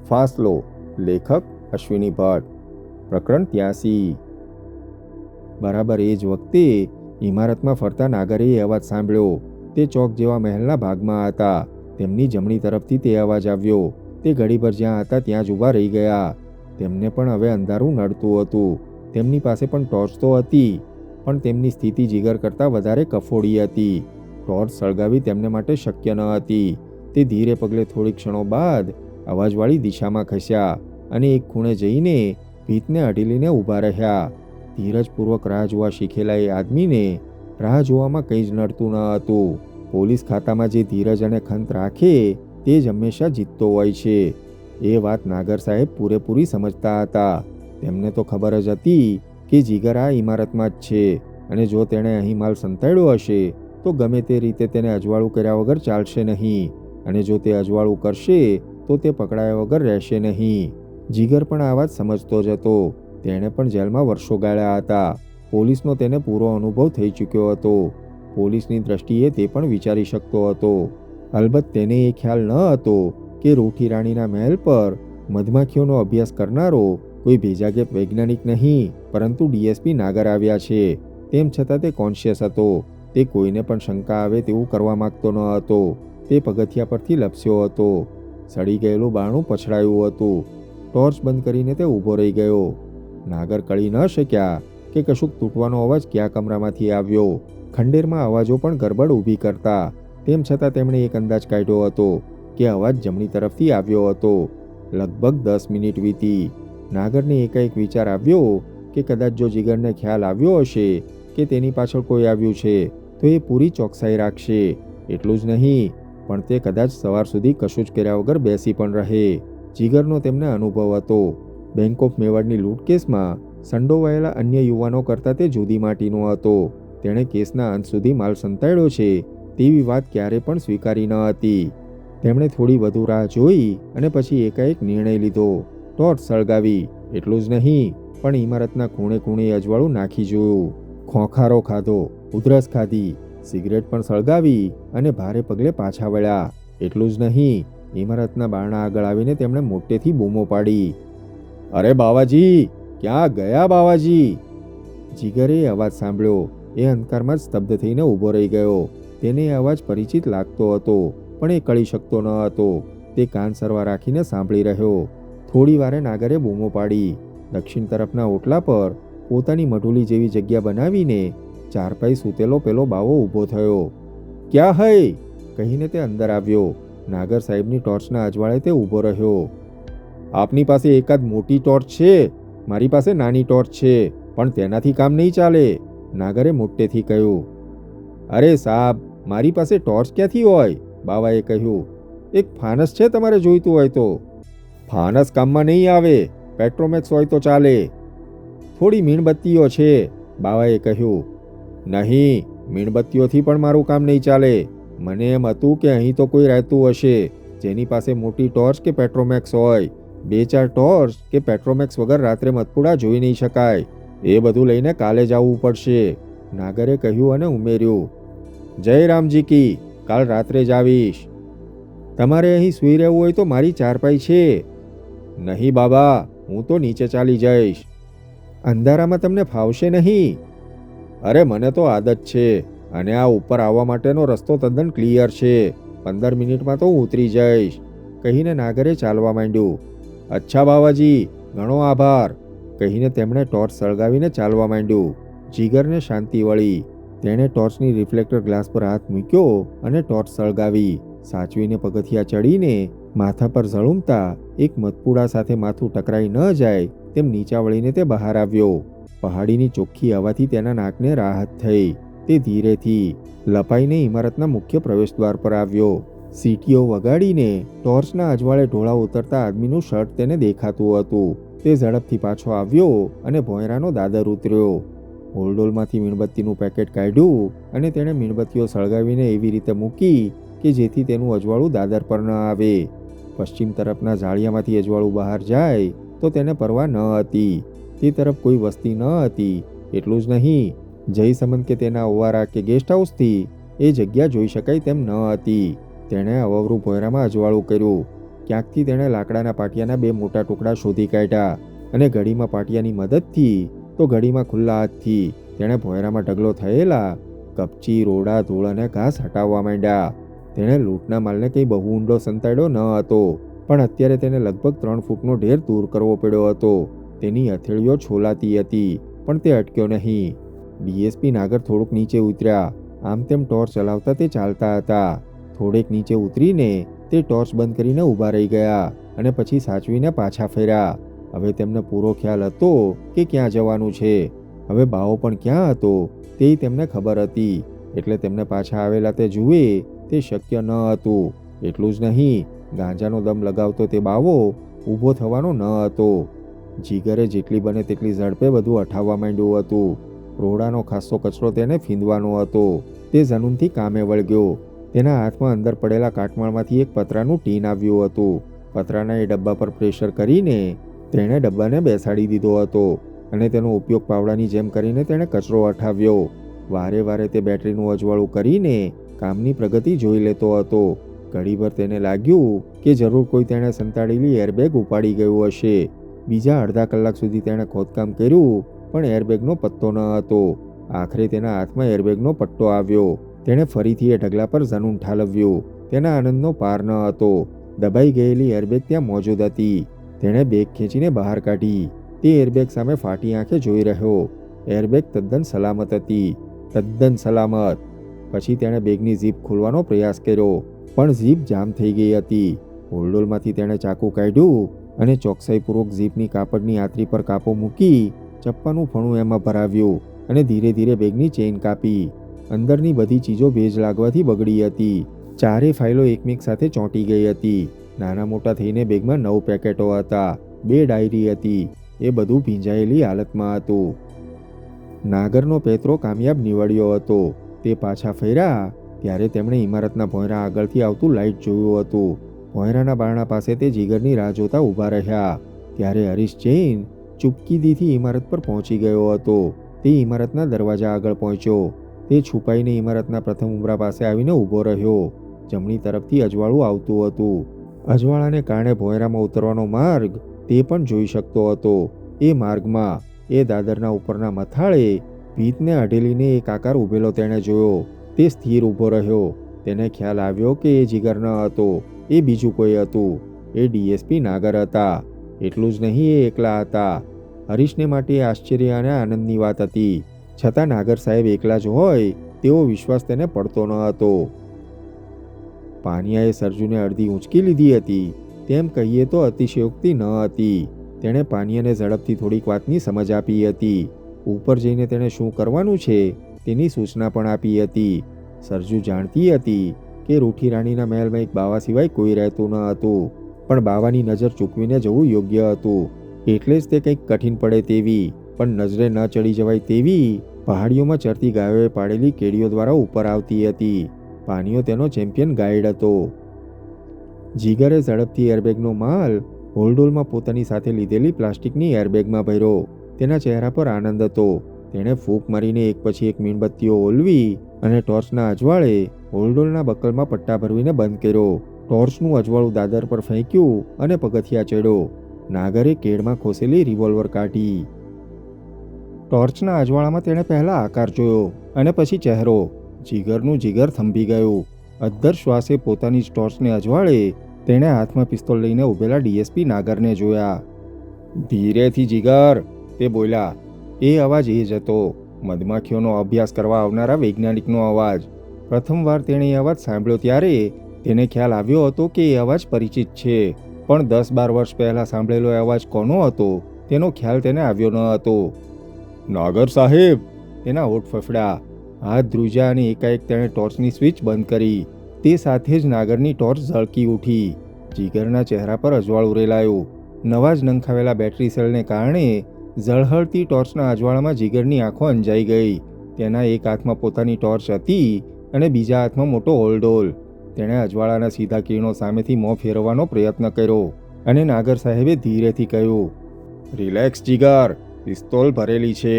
ફાસલો. લેખક અશ્વિની ભટ્ટ. પ્રકરણ 83. બરાબર એ જ વખતે ઇમારતમાં ફરતા નાગરે એ અવાજ સાંભળ્યો. તે ચોક જેવા મહેલના ભાગમાં હતા. તેમની જમણી તરફથી તે અવાજ આવ્યો. તે ઘડીભર જ્યાં હતા ત્યાં જ ઊભા રહી ગયા. તેમને પણ હવે અંધારું નડતું હતું. તેમની પાસે પણ ટોર્ચ તો હતી, પણ તેમની સ્થિતિ જીગર કરતાં વધારે કફોડી હતી. ટોર્ચ સળગાવી તેમને માટે શક્ય ન હતી. તે ધીરે પગલે થોડી ક્ષણો બાદ અવાજવાળી દિશામાં ખસ્યા અને એક ખૂણે જઈને ભીતને અઢીલીને ઊભા રહ્યા. ધીરજપૂર્વક રાહ જોવા શીખેલા એ આદમીને રાહ જોવામાં કંઈ જ નડતું ન હતું. પોલીસ ખાતામાં જે ધીરજ અને ખંત રાખે તે જ હંમેશા જીતતો હોય છે. એ વાત નાગર સાહેબ પૂરેપૂરી સમજતા હતા. તેમને તો ખબર જ હતી કે જીગર આ ઇમારતમાં જ છે અને જો તેણે અહીં માલ સંતાડ્યો હશે તો ગમે તે રીતે તેને અજવાળું કર્યા વગર ચાલશે નહીં, અને જો તે અજવાળું કરશે તો તે પકડાયા વગર રહેશે નહીં. જીગર પણ આ વાત સમજતો જ હતો. તેણે પણ જેલમાં વર્ષો ગાળ્યા હતા. પોલીસનો તેને પૂરો અનુભવ થઈ ચૂક્યો હતો. પોલીસની દ્રષ્ટિએ તે પણ વિચારી શકતો હતો. અલબત્ત તેને એ ખ્યાલ ન હતો કે રૂઠી રાણીના મહેલ પર મધમાખીઓનો અભ્યાસ કરનારો કોઈ ભેજાગેપ વૈજ્ઞાનિક નહીં, પરંતુ ડીએસપી નાગર આવ્યા છે. તેમ છતાં તે કોન્શિયસ હતો. તે કોઈને પણ શંકા આવે તેવું કરવા માંગતો ન હતો. તે પગથિયા પરથી લપસ્યો હતો. સડી ગયેલું બારણું પછડાયું હતું. ટોર્ચ બંધ કરીને તે ઊભો રહી ગયો. નાગર કળી ન શક્યા કે કશુંક તૂટવાનો અવાજ કયા કમરામાંથી આવ્યો. ખંડેરમાં અવાજો પણ ગરબડ ઊભી કરતા. તેમ છતાં તેમણે એક અંદાજ કાઢ્યો હતો કે અવાજ જમણી તરફથી આવ્યો હતો. લગભગ 10 મિનિટ વીતી. નાગરને એકાએક વિચાર આવ્યો કે કદાચ જો જીગરને ખ્યાલ આવ્યો હશે કે તેની પાછળ કોઈ આવ્યું છે તો એ પૂરી ચોકસાઈ રાખશે. એટલું જ નહીં, પણ તે કદાચ સવાર સુધી કશું જ કર્યા વગર બેસી પણ રહે. જીગરનો તેમને અનુભવ હતો. બેંક ઓફ મેવાડની લૂંટ કેસમાં સંડોવાયેલા અન્ય યુવાનો કરતાં તે જુદી માટીનો હતો. તેણે કેસના અંત સુધી માલ સંતાડ્યો છે તેવી વાત ક્યારે પણ સ્વીકારી ન હતી. તેમણે થોડી વધુ રાહ જોઈ અને પછી એકાએક નિર્ણય લીધો. ટોર્ચ સળગાવી. એટલું જ નહીં, પણ ઇમારતના ખૂણે ખૂણે અજવાળું નાખી જોયું. ખોખારો ખાધો, ઉધરસ ખાધી, સિગરેટ પણ સળગાવી અને ભારે પગલે પાછા વળ્યા. એટલું જ નહીં, ઇમારતના બારણા આગળ આવીને તેમણે મોટેથી બૂમો પાડી, અરે બાવાજી, ક્યાં ગયા બાવાજી? જીગરે અવાજ સાંભળ્યો. એ અંધકારમાં જ સ્તબ્ધ થઈને ઊભો રહી ગયો. તેને એ અવાજ પરિચિત લાગતો હતો, પણ એ કળી શકતો ન હતો. તે કાન સરવા રાખીને સાંભળી રહ્યો. થોડી વારે નાગરે બૂમો પાડી. દક્ષિણ તરફના ઓટલા પર પોતાની મઢુલી જેવી જગ્યા બનાવીને ચારપાઈ સૂતેલો પેલો બાવો ઊભો થયો. ક્યાં હૈ? કહીને તે અંદર આવ્યો. નાગર સાહેબની ટોર્ચના અજવાળે તે ઊભો રહ્યો. આપની પાસે એકાદ મોટી ટોર્ચ છે? મારી પાસે નાની ટોર્ચ છે, પણ તેનાથી કામ નહીં ચાલે, નાગરે મોટેથી કહ્યું. અરે સાબ, મારી પાસે ટોર્ચ ક્યાંથી હોય? બાવાએ કહ્યું. એક ફાનસ છે તમારે જોઈતું હોય તો? ફાનસ કામમાં નહીં આવે, પેટ્રોમેક્સ હોય તો ચાલે. થોડી મીણબત્તીઓ છે, બાવાએ કહ્યું. નહીં, મીણબત્તીઓથી પણ મારું કામ નહીં ચાલે. મને એમ હતું કે અહીં તો કોઈ રહેતું હશે જેની પાસે મોટી ટોર્ચ કે પેટ્રોમેક્સ હોય. 2-4 ટોર્ચ કે પેટ્રોમેક્સ વગર રાત્રે મધપુડા જોઈ નહીં શકાય. એ બધું લઈને કાલે જ આવવું પડશે, નાગરે કહ્યું અને ઉમેર્યું. જય રામજી કી, કાલ રાત્રે જ આવીશ. તમારે અહીં સૂઈ રહેવું હોય તો મારી ચારપાઈ છે. નહીં બાબા, હું તો નીચે ચાલી જઈશ. અંધારામાં તમને ફાવશે નહીં? અરે મને તો આદત છે, અને આ ઉપર આવવા માટેનો રસ્તો તદ્દન ક્લિયર છે. 15 મિનિટમાં તો હું ઉતરી જઈશ, કહીને નાગરે ચાલવા માંડ્યું. અચ્છા બાવાજી, ઘણો આભાર, કહીને તેમણે ટોર્ચ સળગાવીને ચાલવા માંડ્યું. જીગરને શાંતિ વળી. તેણે ટોર્ચની રિફ્લેક્ટર ગ્લાસ પર હાથ મૂક્યો અને ટોર્ચ સળગાવી. સાચવીને પગથિયા ચડીને માથા પર ઝળુમતા એક મધપુડા સાથે માથું ટકરાઈ ન જાય તેમ નીચા વળીને તે બહાર આવ્યો. પહાડીની ચોખ્ખી હવાથી તેના નાકને રાહત થઈ. તે ધીરેથી લપાઈને ઇમારતના મુખ્ય પ્રવેશદ્વાર પર આવ્યો. સીટીઓ વગાડીને ટોર્ચના અજવાળે ઢોળા ઉતરતા આદમીનું શર્ટ તેને દેખાતું હતું. તે ઝડપથી પાછો આવ્યો અને ભોંયરાનો દાદર ઉતર્યો. હોલડોલમાંથી મીણબત્તીનું પેકેટ કાઢ્યું અને તેણે મીણબત્તીઓ સળગાવીને એવી રીતે મૂકી કે જેથી તેનું અજવાળું દાદર પર ન આવે. પશ્ચિમ તરફના ઝાડિયામાંથી અજવાળું બહાર જાય તો તેને પરવા ન હતી. તે તરફ કોઈ વસ્તી ન હતી. એટલું જ નહીં, જયસમંદ કે તેના ઓવારા કે ગેસ્ટ હાઉસથી એ જગ્યા જોઈ શકાય તેમ ન હતી. તેણે અવવરું ભોંયરામાં અજવાળું કર્યું. ક્યાંકથી તેણે લાકડાના પાટિયાના 2 મોટા ટુકડા શોધી કાઢ્યા અને ઘડીમાં પાટિયાની મદદથી તો ઘડીમાં ખુલ્લા હાથથી તેણે ભોંયરામાં ઢગલો થયેલા કપચી, રોડા, ધૂળ અને ઘાસ હટાવવા માંડ્યા. તેણે લૂંટના માલને કંઈ બહુ ઊંડો સંતાડ્યો ન હતો, પણ અત્યારે તેને લગભગ 3 ફૂટનો ઢેર દૂર કરવો પડ્યો હતો. તેની હથેળીઓ છોલાતી હતી, પણ તે અટક્યો નહીં. ડીએસપી નાગર થોડુંક નીચે ઉતર્યા. આમ તેમ ટોર્ચ ચલાવતા તે ચાલતા હતા. થોડેક નીચે ઉતરીને તે ટોર્ચ બંધ કરીને ઊભા રહી ગયા અને પછી સાચવીને પાછા ફર્યા. હવે તેમને પૂરો ખ્યાલ હતો કે ક્યાં જવાનું છે. હવે બાવો પણ ક્યાં હતો તે તેમને ખબર હતી, એટલે તેમને પાછા આવેલા તે જુએ તે શક્ય ન હતું. એટલું જ નહીં, ગાંજાનો દમ લગાવતો તે બાવો ઊભો થવાનો ન હતો. જીગરે જેટલી બને તેટલી ઝડપે બધું હટાવવા માંડ્યું હતું. રોડાનો ખાસ્સો કચરો તેને ફીંદવાનો હતો. તે ઝનૂનથી કામે વળગ્યો. તેના હાથમાં અંદર પડેલા કાટમાળમાંથી એક પતરાનું ટીન આવ્યું હતું. પતરાના એ ડબ્બા પર પ્રેશર કરીને તેણે ડબ્બાને બેસાડી દીધો હતો અને તેનો ઉપયોગ પાવડાની જેમ કરીને તેણે કચરો હટાવ્યો. વારે વારે તે બેટરીનું અજવાળું કરીને કામની પ્રગતિ જોઈ લેતો હતો. ઘડીભર તેને લાગ્યું કે જરૂર કોઈ તેણે સંતાડેલી એરબેગ ઉપાડી ગયું હશે. બીજા અડધા કલાક સુધી તેણે ખોદકામ કર્યું, પણ એરબેગનો પત્તો ન હતો. આખરે તેના હાથમાં એરબેગનો પટ્ટો આવ્યો. તેણે ફરીથી એ ઢગલા પર ઝનૂન ઠાલવ્યું. તેના આનંદનો પાર ન હતો. દબાઈ ગયેલી એરબેગ ત્યાં મોજૂદ હતી. તેણે બેગ ખેંચીને બહાર કાઢી. તે એરબેગ સામે ફાટી આંખે જોઈ રહ્યો. એરબેગ તદ્દન સલામત હતી, તદ્દન સલામત. પછી તેણે બેગની ઝીપ ખોલવાનો પ્રયાસ કર્યો, પણ ઝીપ જામ થઈ ગઈ હતી. હોલ્ડોલમાંથી તેણે ચાકુ કાઢ્યું અને ચોકસાઈપૂર્વક ઝીપની કાપડની આંતરી પર કાપો મૂકી ચપ્પાનું ફણું એમાં ભરાવ્યું અને ધીરે ધીરે બેગની ચેઇન કાપી. અંદરની બધી ચીજો ભેજ લાગવાથી બગડી હતી. 4 ફાઇલો એકમેક સાથે ચોંટી ગઈ હતી. નાના મોટા થઈને બેગમાં 9 પેકેટો હતા, 2 ડાયરી હતી. એ બધું ભીંજાયેલી હાલતમાં હતું. નાગરનો પેતરો કામયાબ નીવડ્યો હતો. તે પાછા ફર્યા ત્યારે તેમણે ઇમારતના ભોંયરા આગળથી આવતું લાઇટ જોયું હતું. ભોંયરાના બારણા પાસે તે જીગરની રાહ જોતા ઊભા રહ્યા. ત્યારે હરીશ જૈન ચૂપકીદીથી ઇમારત પર પહોંચી ગયો હતો. તે ઇમારતના દરવાજા આગળ પહોંચ્યો. તે છુપાઈને ઇમારતના પ્રથમ ઉંબરા પાસે આવીને ઊભો રહ્યો. જમણી તરફથી અજવાળું આવતું હતું. અજવાળાને કારણે ભોંયરામાં ઉતરવાનો માર્ગ તે પણ જોઈ શકતો હતો. એ માર્ગમાં એ દાદરના ઉપરના મથાળે ભીતને અઢેલીને એક આકાર ઊભેલો તેણે જોયો. તે સ્થિર ઊભો રહ્યો. તેને ખ્યાલ આવ્યો કે એ જીગર ન હતો, એ બીજું કોઈ હતું. એ ડીએસપી નાગર હતા. એટલું જ નહીં, એ એકલા હતા. હરીશને માટે આશ્ચર્ય અને આનંદની વાત હતી. છતાં નાગર સાહેબ એકલા જ હોય તેવો વિશ્વાસ તેને પડતો ન હતો. પાનિયાએ સરજુને અડધી ઊંચકી લીધી હતી તેમ કહીએ તો અતિશયોક્તિ ન હતી. તેણે પાનિયાને ઝડપથી થોડીક વાતની સમજ આપી હતી. ઉપર જઈને તેણે શું કરવાનું છે તેની સૂચના પણ આપી હતી. સરજુ જાણતી હતી કે રૂઠી રાણીના મહેલમાં એક બાવા સિવાય કોઈ રહેતું ન હતું, પણ બાવાની નજર ચૂકવીને જવું યોગ્ય હતું. એટલે જ તે કંઈક કઠિન પડે તેવી, પણ નજરે ન ચડી જવાય તેવી પહાડીઓમાં ચરતી ગાયોએ પાડેલી કેડીઓ દ્વારા ઉપર આવતી હતી. પાનિયો તેનો ચેમ્પિયન ગાઈડ હતો. જીગરે ઝડપથી એરબેગનો માલ હોલ્ડોલમાં પોતાની સાથે લીધેલી પ્લાસ્ટિકની એરબેગમાં ભર્યો. તેના ચહેરા પર આનંદ હતો. તેણે ફૂંક મારીને એક પછી એક મીણબત્તીઓ ઓલવી અને ટોર્ચના અજવાળે હોલ્ડોલના બકલમાં પટ્ટા ભરવીને બંધ કર્યો. ટોર્ચનું અજવાળું દાદર પર ફેંક્યું અને પગથિયા ચડ્યો. નાગરે કેડમાં ખોસેલી રિવોલ્વર કાઢી. ટોર્ચના અજવાળામાં તેણે પહેલા આકાર જોયો અને પછી ચહેરો. જીગરનું જીગર થંભી ગયું. અદ્ધર શ્વાસે પોતાની જ ટોર્ચને અજવાળે તેણે હાથમાં પિસ્તોલ લઈને ઊભેલા ડીએસપી નાગરને જોયા. ધીરેથી જીગર, તે બોલ્યા. એ અવાજ એ જ હતો, મધમાખીઓનો અભ્યાસ કરવા આવનારા વૈજ્ઞાનિકનો અવાજ. પ્રથમવાર તેણે એ અવાજ સાંભળ્યો ત્યારે તેને ખ્યાલ આવ્યો હતો કે એ અવાજ પરિચિત છે, પણ 10-12 વર્ષ પહેલાં સાંભળેલો અવાજ કોનો હતો તેનો ખ્યાલ તેને આવ્યો ન હતો. નાગર સાહેબ, તેના હોઠ ફફડ્યા. હાથ ધ્રુજ્યા અને એકાએક તેણે ટોર્ચની સ્વિચ બંધ કરી. તે સાથે જ નાગરની ટોર્ચ ઝળકી ઉઠી. જીગરના ચહેરા પર અજવાળું રેલાયું. નવા જ નંખાવેલા બેટરી સેલને કારણે ઝળહળતી ટોર્ચના અજવાળામાં જીગરની આંખો અંજાઈ ગઈ. તેના એક હાથમાં પોતાની ટોર્ચ હતી અને બીજા હાથમાં મોટો હોલ્ડોલ. તેણે અજવાળાના સીધા કિરણો સામેથી મોં ફેરવવાનો પ્રયત્ન કર્યો અને નાગર સાહેબે ધીરેથી કહ્યું, રિલેક્સ જીગર, પિસ્તોલ ભરેલી છે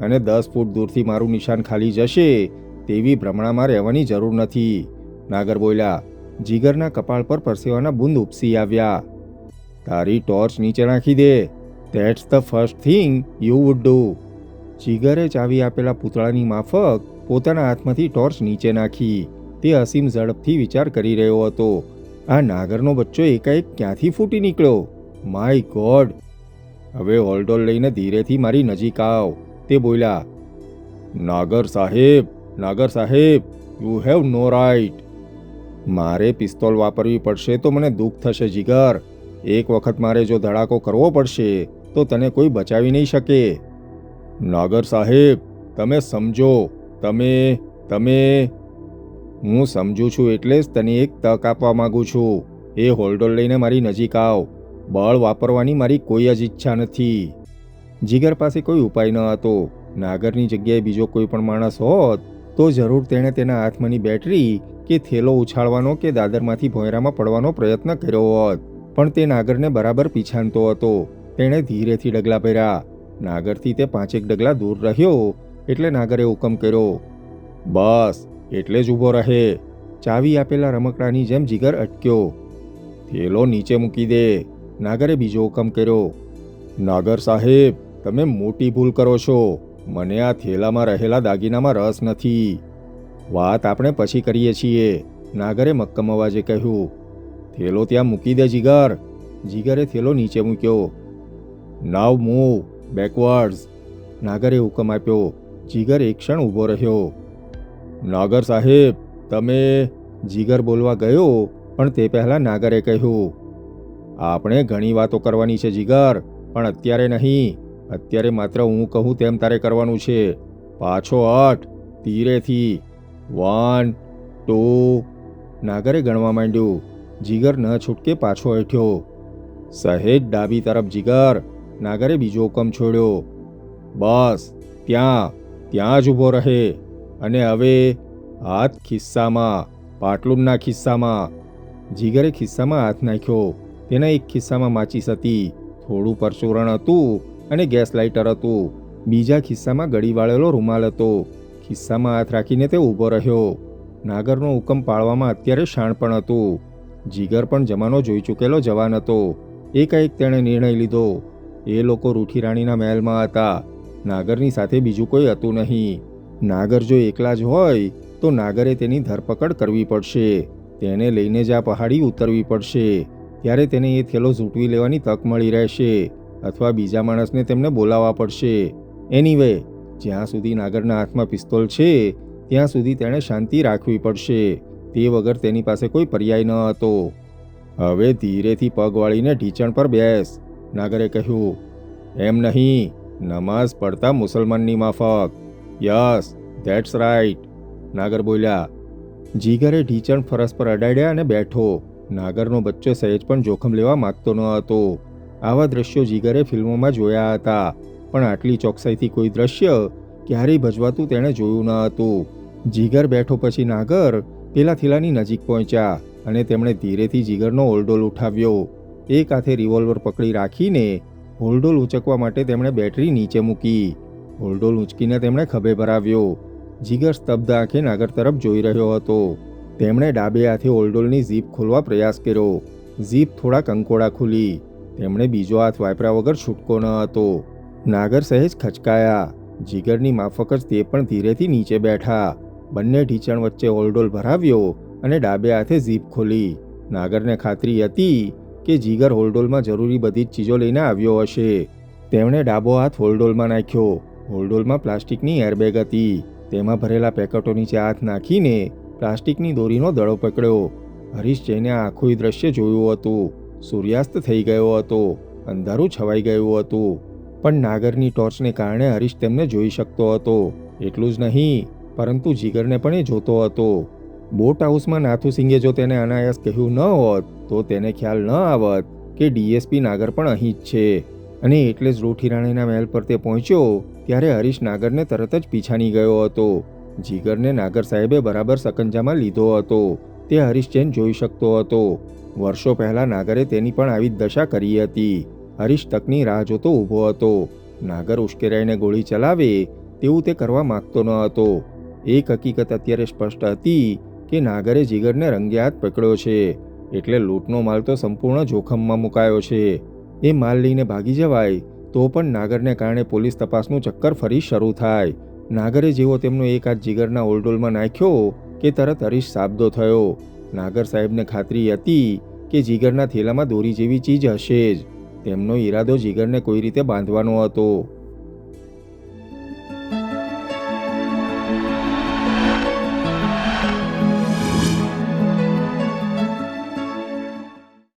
અને 10 ફૂટ દૂરથી મારું નિશાન ખાલી જશે તેવી ભ્રમણામાં રહેવાની જરૂર નથી. નાગર બોલ્યા, જીગરના કપાળ પર પરસેવાના બૂંદ ઉપસી આવ્યા. તારી ટોર્ચ નીચે નાખી દે. That's the first thing you would do. જીગરે ચાવી આપેલા પૂતળાની માફક પોતાના હાથમાંથી ટોર્ચ નીચે નાખી. તે અસીમ ઝડપથી વિચાર કરી રહ્યો હતો. આ નાગરનો બચ્ચો એકાએક ક્યાંથી ફૂટી નીકળ્યો? My God! હવે હોલ્ડોલ લઈને ધીરેથી મારી નજીક આવ, તે બોલ્યા. નાગર સાહેબ, યુ હેવ નો રાઇટ. મારે પિસ્તોલ વાપરવી પડશે તો મને દુઃખ થશે જીગર. એક વખત મારે જો ધડાકો કરવો પડશે તો તને કોઈ બચાવી નહીં શકે. નાગર સાહેબ, તમે સમજો. તમે હું સમજુ છું એટલે જ તને એક તક આપવા માંગુ છું. એ હોલ્ડોલ લઈને મારી નજીક આવ. બળ વાપરવાની મારી કોઈ જ ઈચ્છા નથી. જીગર પાસે કોઈ ઉપાય ન હતો. નાગરની જગ્યાએ બીજો કોઈ પણ માણસ હોત તો જરૂર તેણે તેના હાથમાંની બેટરી કે થેલો ઉછાળવાનો કે દાદરમાંથી ભોંયરામાં પડવાનો પ્રયત્ન કર્યો હોત. પણ તે નાગરને બરાબર પીછાણતો હતો. તેણે ધીરેથી ડગલા ભર્યા. નાગરથી તે 5 ડગલા દૂર રહ્યો એટલે નાગરે હુકમ કર્યો. બસ, એટલે જ ઊભો રહે. ચાવી આપેલા રમકડાની જેમ જીગર અટક્યો. થેલો નીચે મૂકી દે, નાગરે બીજો હુકમ કર્યો. નાગર સાહેબ, તમે મોટી ભૂલ કરો છો. મને આ થેલામાં રહેલા દાગીનામાં રસ નથી. વાત આપણે પછી કરીએ છીએ, નાગરે મક્કમ અવાજે કહ્યું. થેલો ત્યાં મૂકી દે જીગર. જીગરે થેલો નીચે મૂક્યો. નાવ મૂવ બેકવર્ડ્સ, નાગરે હુકમ આપ્યો. જીગર એક ક્ષણ ઊભો રહ્યો. નાગર સાહેબ, તમે, જીગર બોલવા ગયો પણ તે પહેલાં નાગરે કહ્યું. આપણે ઘણી વાતો કરવાની છે જીગર, પણ અત્યારે નહીં. અત્યારે માત્ર હું કહું તેમ તારે કરવાનું છે. પાછો હટ, ધીરેથી. 1 2, નાગરે ગણવા માંડ્યું. જીગર ન છૂટકે પાછો હટ્યો. સહેજ ડાબી તરફ જીગર, નાગરે બીજો હુકમ છોડ્યો. બસ, ત્યાં જ ઊભો રહે. અને હવે હાથ ખિસ્સામાં, પાટલુનના ખિસ્સામાં. જીગરે ખિસ્સામાં હાથ નાખ્યો. તેના એક ખિસ્સામાં માચીસ હતી, થોડું પરચુરણ હતું અને ગેસ લાઇટર હતું. બીજા ખિસ્સામાં ગળી વાળેલો રૂમાલ હતો. ખિસ્સામાં હાથ રાખીને તે ઊભો રહ્યો. નાગરનો હુકમ પાળવામાં અત્યારે શાણપણ હતું. જીગર પણ જમાનો જોઈ ચૂકેલો જવાન હતો. એકાએક તેણે નિર્ણય લીધો. એ લોકો રૂઠી રાણીના મહેલમાં હતા. નાગરની સાથે બીજું કોઈ હતું નહીં. નાગર જો એકલા જ હોય તો નાગરે તેની ધરપકડ કરવી પડશે. તેને લઈને જ આ પહાડી ઉતરવી પડશે. ત્યારે તેને એ થેલો ઝૂંટવી લેવાની તક મળી રહેશે, અથવા બીજા માણસને તેમને બોલાવવા પડશે. એનીવે, જ્યાં સુધી નાગરના હાથમાં પિસ્તોલ છે ત્યાં સુધી તેણે શાંતિ રાખવી પડશે. તે વગર તેની પાસે કોઈ પર્યાય ન હતો. હવે ધીરેથી પગ વાળીને ઢીંચણ પર બેસ, નાગરે કહ્યું. એમ નહીં, નમાઝ પડતા મુસલમાનની માફક. યસ, ધેટ્સ રાઇટ, નાગર બોલ્યા. જીગરે ઢીંચણ ફરસ પર અડાડ્યા અને બેઠો. નાગરનો બચ્ચો સહેજ પણ જોખમ લેવા માગતો ન હતો. આવા દ્રશ્યો જીગરે ફિલ્મોમાં જોયા હતા, પણ આટલી ચોકસાઈથી કોઈ દ્રશ્ય ક્યારેય ભજવાતું તેણે જોયું ન હતું. જીગર બેઠો પછી નાગર પેલા થેલાની નજીક પહોંચ્યા અને તેમણે ધીરેથી જીગરનો હોલ્ડોલ ઉઠાવ્યો. એક હાથે રિવોલ્વર પકડી રાખીને હોલ્ડોલ ઉંચકવા માટે તેમણે બેટરી નીચે મૂકી. હોલ્ડોલ ઉંચકીને તેમણે ખભે ભરાવ્યો. જીગર સ્તબ્ધ આંખે નાગર તરફ જોઈ રહ્યો હતો. તેમણે ડાબે હાથે હોલ્ડોલની ઝીપ ખોલવા પ્રયાસ કર્યો. ઝીપ થોડા કંકોડા ખુલી. તેમણે બીજો હાથ વાપર્યા વગર છૂટકો ન હતો. નાગર સહેજ ખચકાયા. જીગરની માફક જ તે પણ ધીરેથી નીચે બેઠા. બંને ઢીંચણ વચ્ચે હોલ્ડોલ ભરાવ્યો અને ડાબે હાથે ઝીપ ખોલી. નાગરને ખાતરી હતી કે જીગર હોલ્ડોલમાં જરૂરી બધી જ ચીજો લઈને આવ્યો હશે. તેમણે ડાબો હાથ હોલ્ડોલમાં નાખ્યો. હોલ્ડોલમાં પ્લાસ્ટિકની એરબેગ હતી. તેમાં ભરેલા પેકેટો નીચે હાથ નાખીને પ્લાસ્ટિકની દોરીનો દડો પકડ્યો. હરીશ જઈને આખું દ્રશ્ય જોયું હતું. સૂર્યાસ્ત થઈ ગયો હતો. અંધારું છવાઈ ગયું હતું. પણ નાગરની ટોર્ચને કારણે હરીશ તેમને જોઈ શકતો હતો. એટલું જ નહીં, પરંતુ જીગરને પણ એ જોતો હતો. બોટ હાઉસમાં નાથુસિંગે જો તેને અનાયાસ કહ્યું ન હોત તો તેને ખ્યાલ ન આવત કે ડીએસપી નાગર પણ અહીં જ છે. અને એટલે જ રૂઠી રાણીના મહેલ પર તે પહોંચ્યો ત્યારે હરીશ નાગરને તરત જ પીછાની ગયો હતો. જીગરને નાગર સાહેબે બરાબર સકંજામાં લીધો હતો. તે હરીશ જૈન જોઈ શકતો હતો. વર્ષો પહેલાં નાગરે તેની પણ આવી જ દશા કરી હતી. હરીશ તકની રાહ જોતો ઊભો હતો. નાગર ઉશ્કેરાઈને ગોળી ચલાવે તેવું તે કરવા માગતો ન હતો. એક હકીકત અત્યારે સ્પષ્ટ હતી કે નાગરે જીગરને રંગે હાથ પકડ્યો છે, એટલે લૂંટનો માલ તો સંપૂર્ણ જોખમમાં મુકાયો છે. એ માલ લઈને ભાગી જવાય તો પણ નાગરને કારણે પોલીસ તપાસનું ચક્કર ફરી શરૂ થાય. નાગરે જેવો તેમનો એક હાથ જીગરના ઓલડોલમાં નાખ્યો કે તરત હરીશ સાબદો થયો. નાગર સાહેબને ખાતરી હતી કે જીગરના થેલામાં દોરી જેવી ચીજ હશે જ. તેમનો ઈરાદો જીગરને કોઈ રીતે બાંધવાનો હતો.